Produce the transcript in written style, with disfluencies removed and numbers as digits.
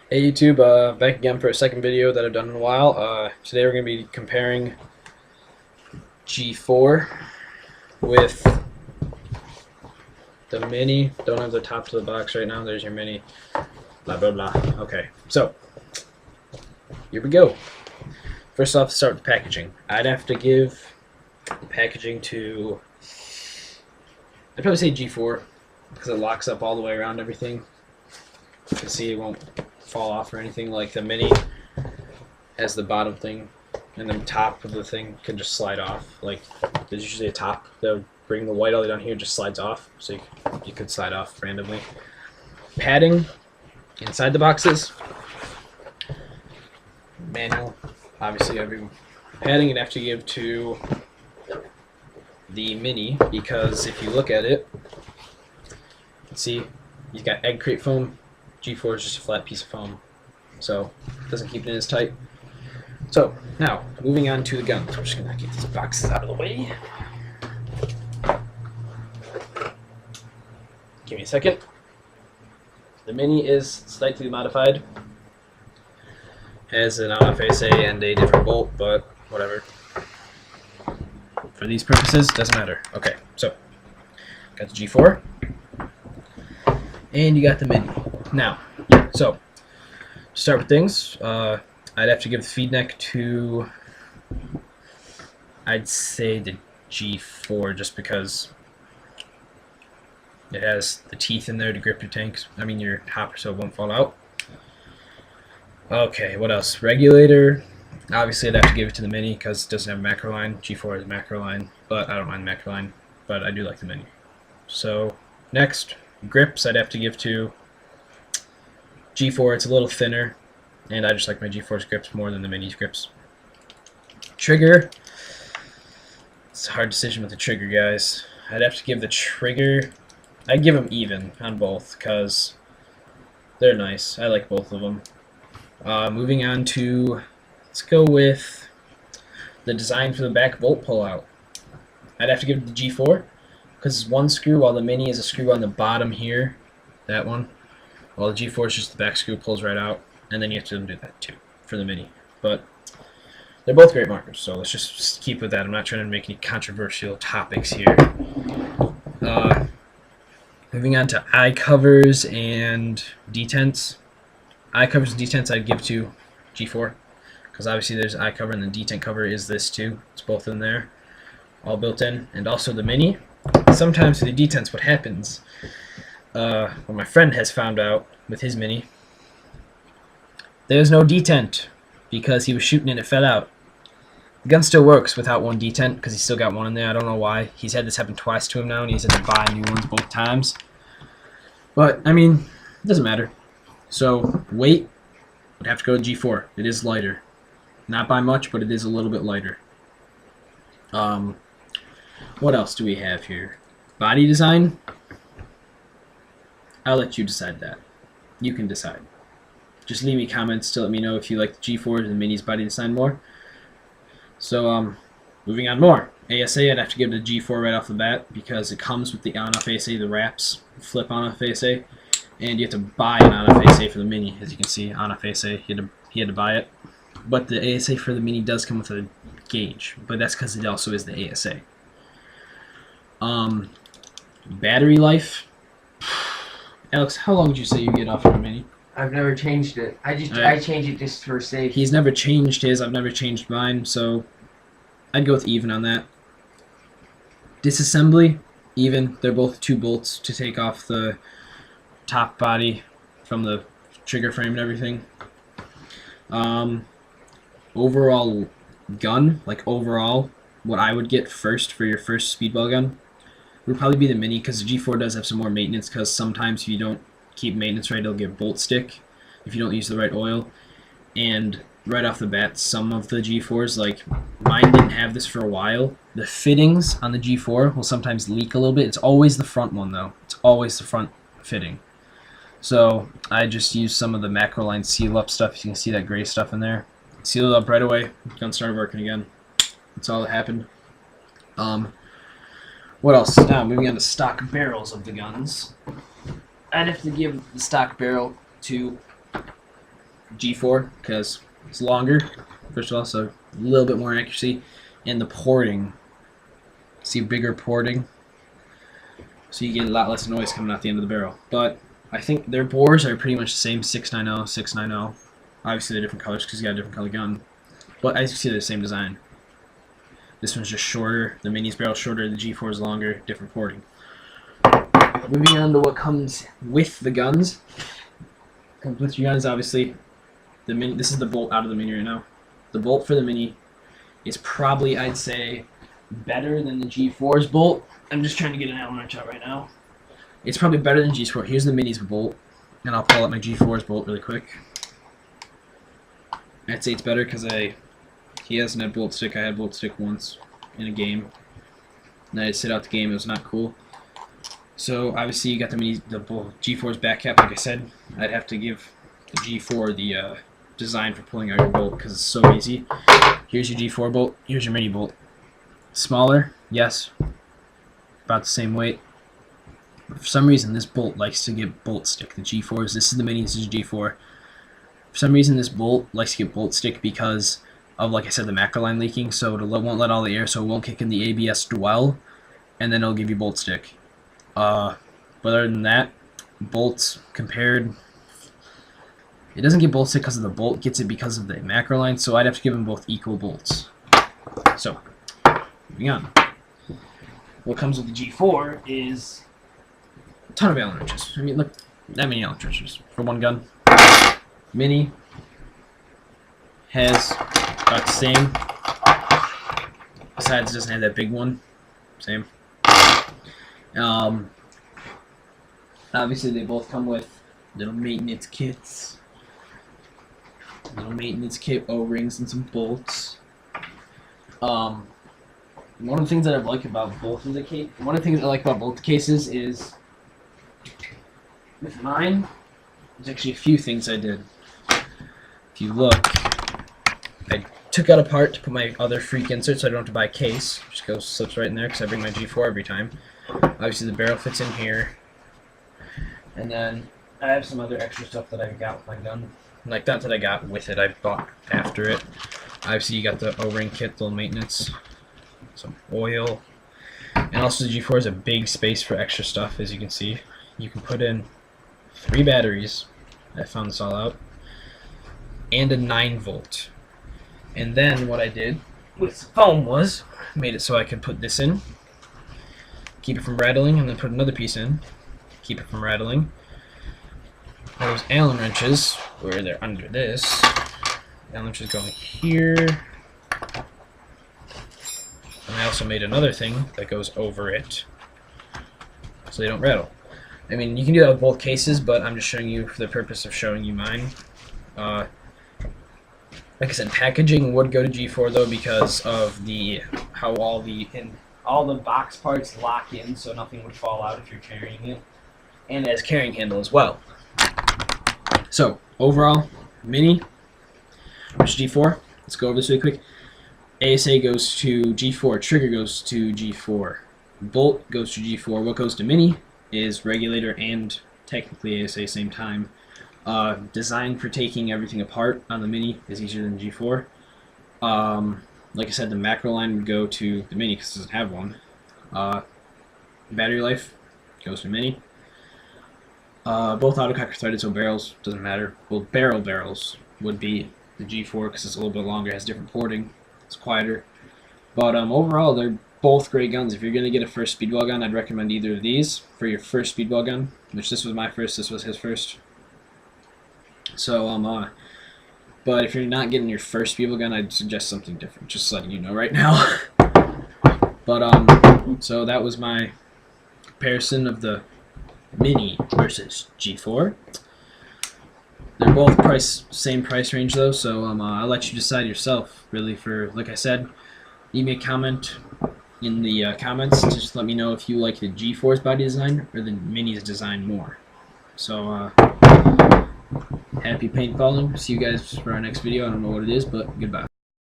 Hey YouTube, back again for a second video that I've done in a while. Today we're going to be comparing G4 with the Mini. Don't have the top to the box right now. There's your Mini. Blah, blah, blah. Okay, so here we go. First off, start with the packaging. I'd have to give the packaging to, I'd probably say G4 because it locks up all the way around everything. You can see it won't fall off or anything. Like the Mini has the bottom thing, and the top of the thing can just slide off. Like there's usually a top that would bring the white all the way down here, just slides off, so you could slide off randomly. Padding inside the boxes, manual. Obviously, every padding you'd have to give to the Mini because if you look at it, see, you've got egg crate foam. G4 is just a flat piece of foam, so it doesn't keep it in as tight. So now, moving on to the guns. We're just going to get these boxes out of the way. Give me a second. The Mini is slightly modified. Has an on-off ASA and a different bolt, but whatever. For these purposes, doesn't matter. Okay, so got the G4, and you got the Mini. Now, so to start with things, I'd have to give the feed neck to, I'd say the G4, just because it has the teeth in there to grip your tanks. I mean your hopper, so it won't fall out. Okay, what else? Regulator. Obviously, I'd have to give it to the Mini because it doesn't have a macro line. G4 has a macro line, but I don't mind the macro line. But I do like the Mini. So next, grips. I'd have to give to G4. It's a little thinner, and I just like my G4's grips more than the Mini's grips. Trigger. It's a hard decision with the trigger, guys. I'd have to give the trigger. I'd give them even on both because they're nice. I like both of them. Moving on to, let's go with the design for the back bolt pullout. I'd have to give it the G4 because it's one screw, while the Mini is a screw on the bottom here, that one. While the G4 is just the back screw, pulls right out, and then you have to do that too for the Mini. But they're both great markers, so let's just keep with that. I'm not trying to make any controversial topics here. Moving on to eye covers and detents. Eye covers and detents I'd give to G4 because obviously there's eye cover and the detent cover is this too. It's both in there, all built in. And also the Mini. Sometimes for the detents, what happens, what my friend has found out with his Mini, there's no detent because he was shooting and it fell out. The gun still works without one detent because he's still got one in there. I don't know why. He's had this happen twice to him now, and he's had to buy new ones both times. But, I mean, it doesn't matter. So, weight would have to go to G4. It is lighter. Not by much, but it is a little bit lighter. What else do we have here? Body design? I'll let you decide that. You can decide. Just leave me comments to let me know if you like the G4 or the Mini's body design more. So, moving on more. ASA, I'd have to give the G4 right off the bat because it comes with the on-off ASA, the wraps, flip on-off ASA. And you have to buy an on-off ASA for the Mini, as you can see, on-off ASA. He had to buy it. But the ASA for the Mini does come with a gauge, but that's because it also is the ASA. Battery life. Alex, how long would you say you get off of a Mini? I've never changed it. I change it just for safety. He's never changed his. I've never changed mine, so I'd go with even on that. Disassembly, even. They're both 2 bolts to take off the top body from the trigger frame and everything. Overall gun, like overall, what I would get first for your first speedball gun would probably be the Mini because the G4 does have some more maintenance because sometimes if you don't keep maintenance right, it'll get bolt stick if you don't use the right oil. And right off the bat, some of the G4s, like mine didn't have this for a while. The fittings on the G4 will sometimes leak a little bit. It's always the front one though. It's always the front fitting. So I just used some of the macro line seal up stuff. You can see that gray stuff in there. Sealed it up right away. Gun started working again. That's all that happened. What else? Now moving on to stock barrels of the guns. I'd have to give the stock barrel to G4 because it's longer, first of all, so a little bit more accuracy. And the porting, see bigger porting, so you get a lot less noise coming out the end of the barrel. But I think their bores are pretty much the same, 690, 690. Obviously they're different colors because you got a different color gun. But as you see, they're the same design. This one's just shorter, the Mini's barrel shorter, the G4 is longer, different porting. Moving on to what comes with the guns. Comes with your guns, obviously. The Mini. This is the bolt out of the Mini right now. The bolt for the Mini is probably, I'd say, better than the G4's bolt. I'm just trying to get an Allen wrench out right now. It's probably better than G4. Here's the Mini's bolt, and I'll pull up my G4's bolt really quick. I'd say it's better because he hasn't had bolt stick. I had bolt stick once in a game, and I had to sit out the game. It was not cool. So obviously you got the G4's back cap. Like I said, I'd have to give the G4 the design for pulling out your bolt because it's so easy. Here's your G4 bolt. Here's your Mini bolt. Smaller, yes, about the same weight. But for some reason, this bolt likes to get bolt stick. The G4s. This is the Mini. This is G4. For some reason, this bolt likes to get bolt stick because of, like I said, the macro line leaking. So it won't let all the air, so it won't kick in the ABS dwell, and then it'll give you bolt stick. But other than that, bolts compared, it doesn't get bolt stick because of the bolt, it gets it because of the macro line, so I'd have to give them both equal bolts. So, moving on. What comes with the G4 is a ton of Allen wrenches. I mean, look, that many Allen wrenches for one gun. Mini has about the same, besides it doesn't have that big one. Same. Obviously they both come with little maintenance kits. Little maintenance kit, O-rings, and some bolts. One of the things that I like about both of the cases is with mine, there's actually a few things I did. If you look, I took out a part to put my other freak insert so I don't have to buy a case. Just slips right in there because I bring my G4 every time. Obviously the barrel fits in here. And then I have some other extra stuff that I got with my gun. Like that I got with it, I bought after it. Obviously you got the O-ring kit, little maintenance, some oil. And also the G4 is a big space for extra stuff, as you can see. You can put in 3 batteries. I found this all out. And a 9-volt. And then what I did with the foam was, made it so I could put this in, keep it from rattling, and then put another piece in, keep it from rattling. Those Allen wrenches, where they're under this, Allen wrenches go here. And I also made another thing that goes over it, so they don't rattle. I mean, you can do that with both cases, but I'm just showing you for the purpose of showing you mine. Like I said, packaging would go to G4 though because of how all the box parts lock in, so nothing would fall out if you're carrying it, and it has carrying handle as well. So overall, Mini versus G4. Let's go over this really quick. ASA goes to G4. Trigger goes to G4. Bolt goes to G4. What goes to Mini is regulator and technically ASA same time. Designed for taking everything apart on the Mini is easier than G4. Like I said, the macro line would go to the Mini because it doesn't have one. Battery life goes to Mini. Both autococker threaded, so barrels doesn't matter. Well, barrels would be the G4 because it's a little bit longer, has different porting, it's quieter. But overall, they're both great guns. If you're gonna get a first speedball gun, I'd recommend either of these for your first speedball gun. Which this was my first, this was his first. So but if you're not getting your first speedball gun, I'd suggest something different. Just letting you know right now. But so that was my comparison of the Mini versus G4. They're both same price range though, so I'll let you decide yourself. Really, like I said, leave me a comment in the comments. Just let me know if you like the G4's body design or the Mini's design more. So happy paintballing. See you guys for our next video. I don't know what it is, but goodbye.